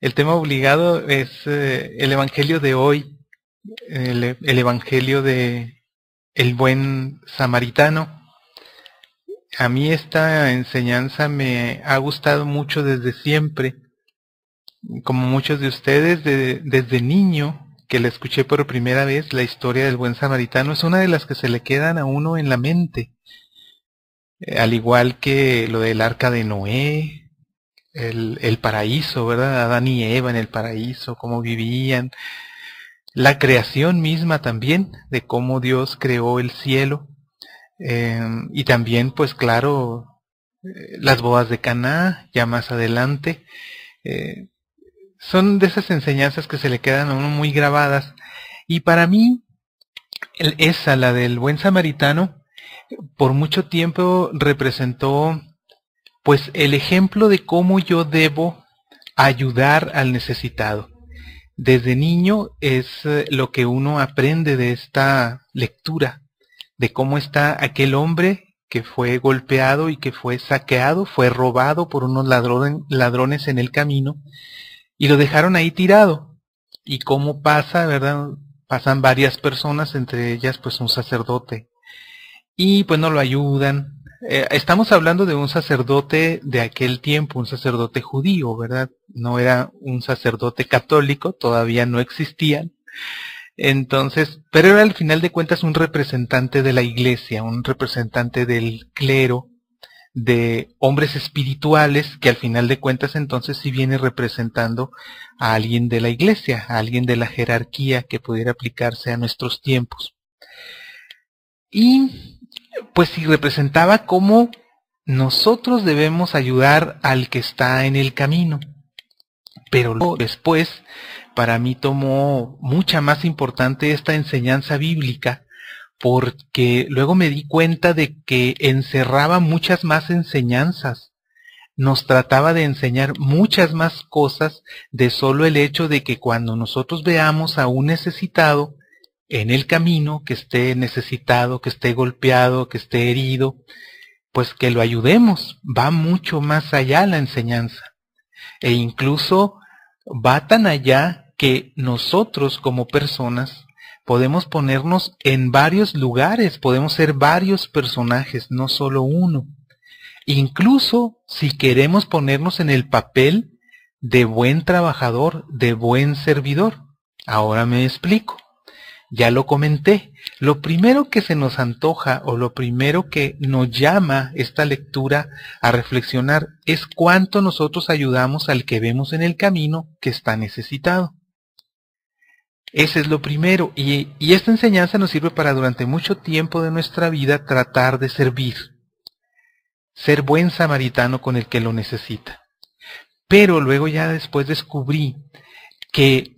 El tema obligado es el Evangelio de hoy, el Evangelio de el buen samaritano. A mí esta enseñanza me ha gustado mucho desde siempre, como muchos de ustedes, desde niño, que la escuché por primera vez, la historia del buen samaritano es una de las que se le quedan a uno en la mente, al igual que lo del arca de Noé, el paraíso, ¿verdad? Adán y Eva en el paraíso, cómo vivían, la creación misma también, de cómo Dios creó el cielo, y también, pues claro, las bodas de Caná, ya más adelante, eh, son de esas enseñanzas que se le quedan a uno muy grabadas. Y para mí, esa, la del buen samaritano, por mucho tiempo representó pues el ejemplo de cómo yo debo ayudar al necesitado. Desde niño es lo que uno aprende de esta lectura, de cómo está aquel hombre que fue golpeado y que fue saqueado, fue robado por unos ladrones en el camino, y lo dejaron ahí tirado. Y cómo pasa, ¿verdad? Pasan varias personas, entre ellas pues un sacerdote, y pues no lo ayudan. Estamos hablando de un sacerdote de aquel tiempo, un sacerdote judío, ¿verdad? No era un sacerdote católico, todavía no existían. Entonces, pero era al final de cuentas un representante de la iglesia, un representante del clero, de hombres espirituales, que al final de cuentas entonces sí viene representando a alguien de la iglesia, a alguien de la jerarquía que pudiera aplicarse a nuestros tiempos. Y pues sí representaba cómo nosotros debemos ayudar al que está en el camino. Pero luego, después, para mí tomó mucha más importante esta enseñanza bíblica, porque luego me di cuenta de que encerraba muchas más enseñanzas. Nos trataba de enseñar muchas más cosas de solo el hecho de que cuando nosotros veamos a un necesitado en el camino, que esté necesitado, que esté golpeado, que esté herido, pues que lo ayudemos. Va mucho más allá la enseñanza. E incluso va tan allá que nosotros como personas podemos ponernos en varios lugares, podemos ser varios personajes, no solo uno. Incluso si queremos ponernos en el papel de buen trabajador, de buen servidor. Ahora me explico. Ya lo comenté. Lo primero que se nos antoja o lo primero que nos llama esta lectura a reflexionar es cuánto nosotros ayudamos al que vemos en el camino que está necesitado. Ese es lo primero. Y esta enseñanza nos sirve para durante mucho tiempo de nuestra vida tratar de servir. Ser buen samaritano con el que lo necesita. Pero luego ya después descubrí que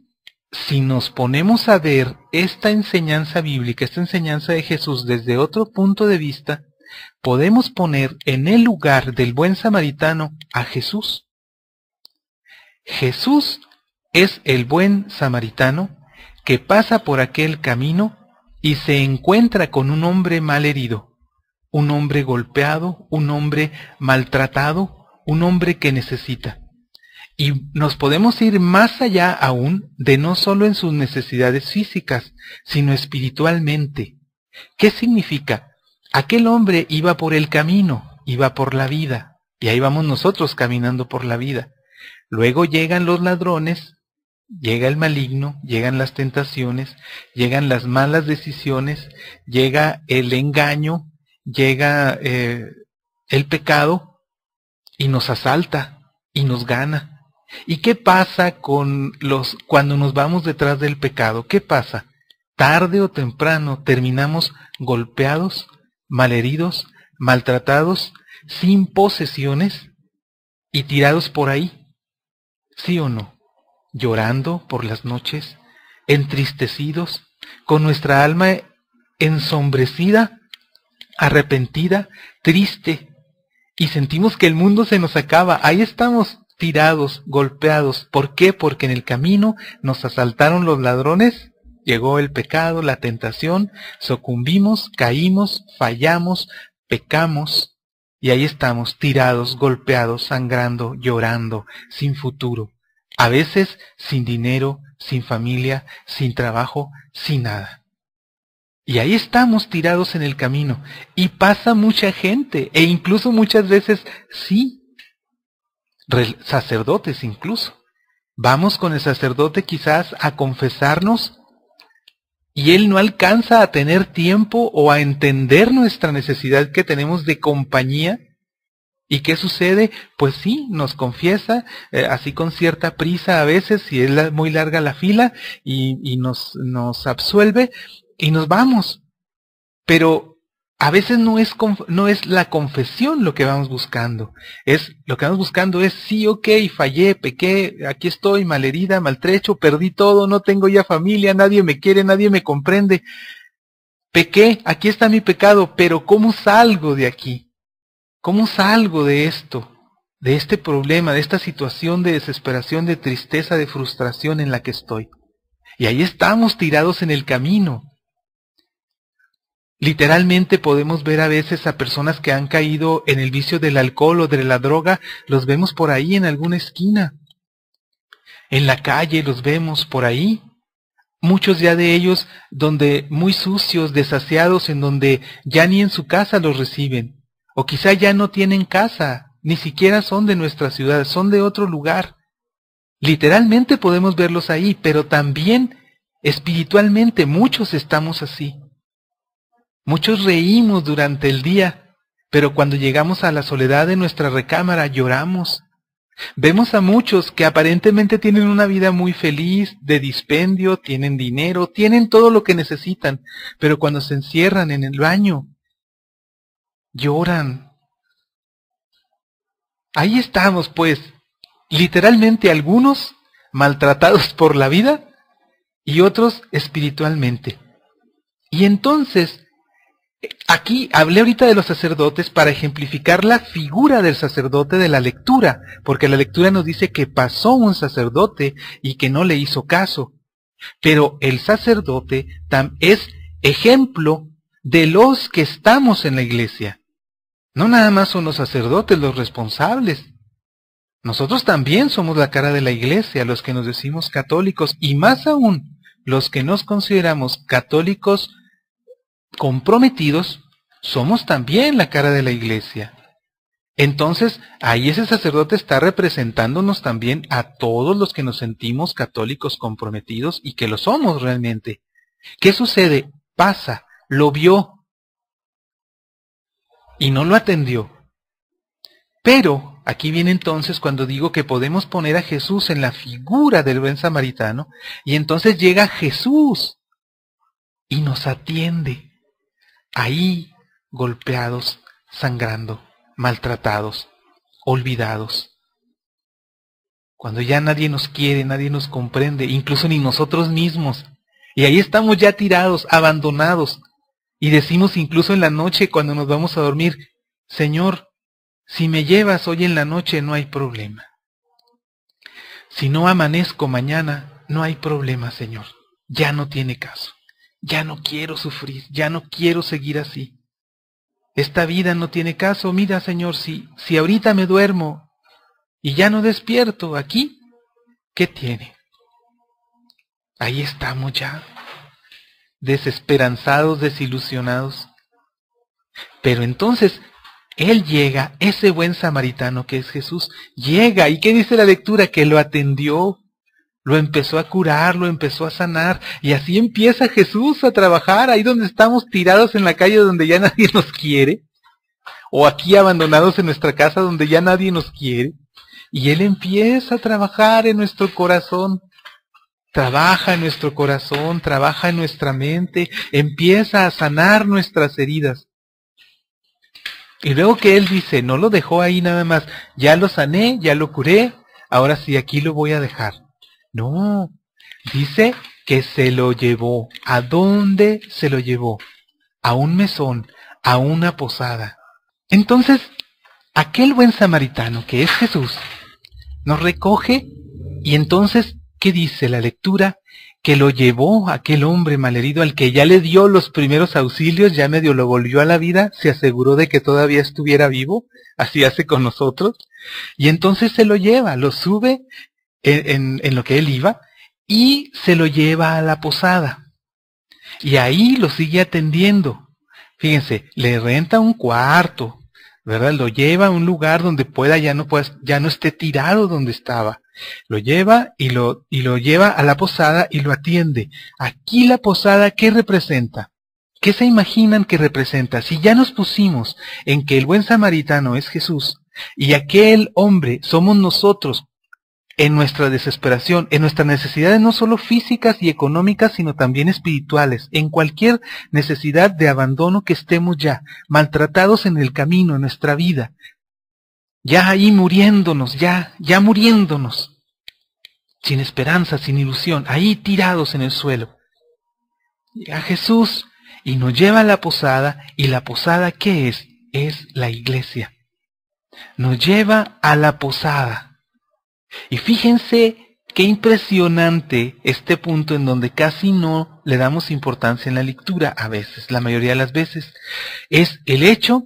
si nos ponemos a ver esta enseñanza bíblica, esta enseñanza de Jesús desde otro punto de vista, podemos poner en el lugar del buen samaritano a Jesús. Jesús es el buen samaritano que pasa por aquel camino y se encuentra con un hombre mal herido, un hombre golpeado, un hombre maltratado, un hombre que necesita. Y nos podemos ir más allá aún de no solo en sus necesidades físicas, sino espiritualmente. ¿Qué significa? Aquel hombre iba por el camino, iba por la vida, y ahí vamos nosotros caminando por la vida. Luego llegan los ladrones, llega el maligno, llegan las tentaciones, llegan las malas decisiones, llega el engaño, llega el pecado, y nos asalta, y nos gana. ¿Y qué pasa cuando nos vamos detrás del pecado? ¿Qué pasa? Tarde o temprano terminamos golpeados, malheridos, maltratados, sin posesiones y tirados por ahí. ¿Sí o no? Llorando por las noches, entristecidos, con nuestra alma ensombrecida, arrepentida, triste, y sentimos que el mundo se nos acaba. Ahí estamos, tirados, golpeados. ¿Por qué? Porque en el camino nos asaltaron los ladrones, llegó el pecado, la tentación, sucumbimos, caímos, fallamos, pecamos, y ahí estamos, tirados, golpeados, sangrando, llorando, sin futuro. a veces sin dinero, sin familia, sin trabajo, sin nada. Y ahí estamos tirados en el camino. Y pasa mucha gente, e incluso muchas veces sí, sacerdotes incluso. Vamos con el sacerdote quizás a confesarnos y él no alcanza a tener tiempo o a entender nuestra necesidad que tenemos de compañía. ¿Y qué sucede? Pues sí, nos confiesa, así con cierta prisa a veces, si es muy larga la fila, y nos absuelve y nos vamos. Pero a veces no es la confesión lo que vamos buscando. Lo que vamos buscando es, sí, ok, fallé, pequé, aquí estoy, malherida, maltrecho, perdí todo, no tengo ya familia, nadie me quiere, nadie me comprende. Pequé, aquí está mi pecado, pero ¿cómo salgo de aquí? ¿Cómo salgo de esto? De este problema, de esta situación de desesperación, de tristeza, de frustración en la que estoy. Y ahí estamos tirados en el camino. Literalmente podemos ver a veces a personas que han caído en el vicio del alcohol o de la droga, los vemos por ahí en alguna esquina. En la calle los vemos por ahí. Muchos ya de ellos donde muy sucios, desasiados, en donde ya ni en su casa los reciben. O quizá ya no tienen casa, ni siquiera son de nuestra ciudad, son de otro lugar. Literalmente podemos verlos ahí, pero también espiritualmente muchos estamos así. Muchos reímos durante el día, pero cuando llegamos a la soledad de nuestra recámara lloramos. Vemos a muchos que aparentemente tienen una vida muy feliz, de dispendio, tienen dinero, tienen todo lo que necesitan, pero cuando se encierran en el baño, lloran. Ahí estamos, pues, literalmente algunos maltratados por la vida y otros espiritualmente. Y entonces, aquí hablé ahorita de los sacerdotes para ejemplificar la figura del sacerdote de la lectura, porque la lectura nos dice que pasó un sacerdote y que no le hizo caso. Pero el sacerdote es ejemplo de los que estamos en la iglesia. No nada más son los sacerdotes los responsables. Nosotros también somos la cara de la iglesia, los que nos decimos católicos, y más aún, los que nos consideramos católicos comprometidos, somos también la cara de la iglesia. Entonces, ahí ese sacerdote está representándonos también a todos los que nos sentimos católicos comprometidos y que lo somos realmente. ¿Qué sucede? Pasa, lo vio y no lo atendió. Pero, aquí viene entonces cuando digo que podemos poner a Jesús en la figura del buen samaritano, y entonces llega Jesús y nos atiende. Ahí, golpeados, sangrando, maltratados, olvidados. Cuando ya nadie nos quiere, nadie nos comprende, incluso ni nosotros mismos. Y ahí estamos ya tirados, abandonados. Y decimos incluso en la noche cuando nos vamos a dormir, Señor, si me llevas hoy en la noche no hay problema. Si no amanezco mañana, no hay problema, Señor. Ya no tiene caso. Ya no quiero sufrir, ya no quiero seguir así. Esta vida no tiene caso. Mira, Señor, si ahorita me duermo y ya no despierto aquí, ¿qué tiene? Ahí estamos ya, desesperanzados, desilusionados. Pero entonces, Él llega, ese buen samaritano que es Jesús, llega, ¿y qué dice la lectura? Que lo atendió. Lo empezó a curar, lo empezó a sanar, y así empieza Jesús a trabajar, ahí donde estamos tirados en la calle donde ya nadie nos quiere, o aquí abandonados en nuestra casa donde ya nadie nos quiere, y Él empieza a trabajar en nuestro corazón, trabaja en nuestro corazón, trabaja en nuestra mente, empieza a sanar nuestras heridas. Y luego que Él dice, no lo dejó ahí nada más, ya lo sané, ya lo curé, ahora sí aquí lo voy a dejar. No, dice que se lo llevó. ¿A dónde se lo llevó? A un mesón, a una posada. Entonces, aquel buen samaritano que es Jesús, nos recoge y entonces, ¿qué dice la lectura? Que lo llevó aquel hombre malherido al que ya le dio los primeros auxilios, ya medio lo volvió a la vida, se aseguró de que todavía estuviera vivo, así hace con nosotros, y entonces se lo lleva, lo sube. en lo que él iba, y se lo lleva a la posada. Y ahí lo sigue atendiendo. Fíjense, le renta un cuarto, ¿verdad? Lo lleva a un lugar donde ya no esté tirado donde estaba. Lo lleva y lo lleva a la posada y lo atiende. Aquí la posada, ¿qué representa? ¿Qué se imaginan que representa? Si ya nos pusimos en que el buen samaritano es Jesús y aquel hombre somos nosotros en nuestra desesperación, en nuestras necesidades no solo físicas y económicas, sino también espirituales, en cualquier necesidad de abandono que estemos ya, maltratados en el camino, en nuestra vida, ya ahí muriéndonos, ya muriéndonos, sin esperanza, sin ilusión, ahí tirados en el suelo. Llega Jesús y nos lleva a la posada, y la posada, ¿qué es? Es la iglesia. Nos lleva a la posada. Y fíjense qué impresionante este punto en donde casi no le damos importancia en la lectura a veces, la mayoría de las veces, es el hecho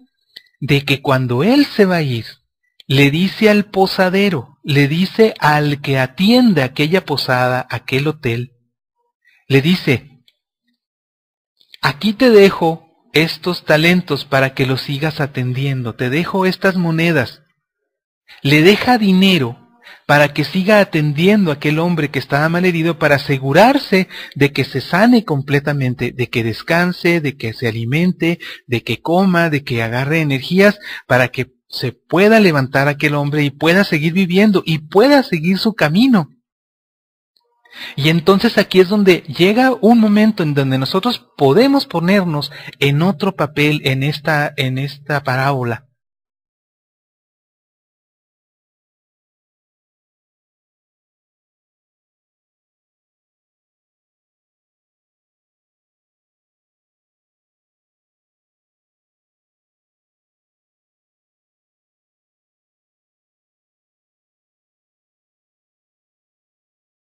de que cuando él se va a ir, le dice al posadero, le dice al que atiende aquella posada, aquel hotel, le dice: aquí te dejo estos talentos para que los sigas atendiendo, te dejo estas monedas. Le deja dinero para que siga atendiendo a aquel hombre que estaba malherido, para asegurarse de que se sane completamente, de que descanse, de que se alimente, de que coma, de que agarre energías, para que se pueda levantar aquel hombre y pueda seguir viviendo y pueda seguir su camino. Y entonces aquí es donde llega un momento en donde nosotros podemos ponernos en otro papel en esta parábola.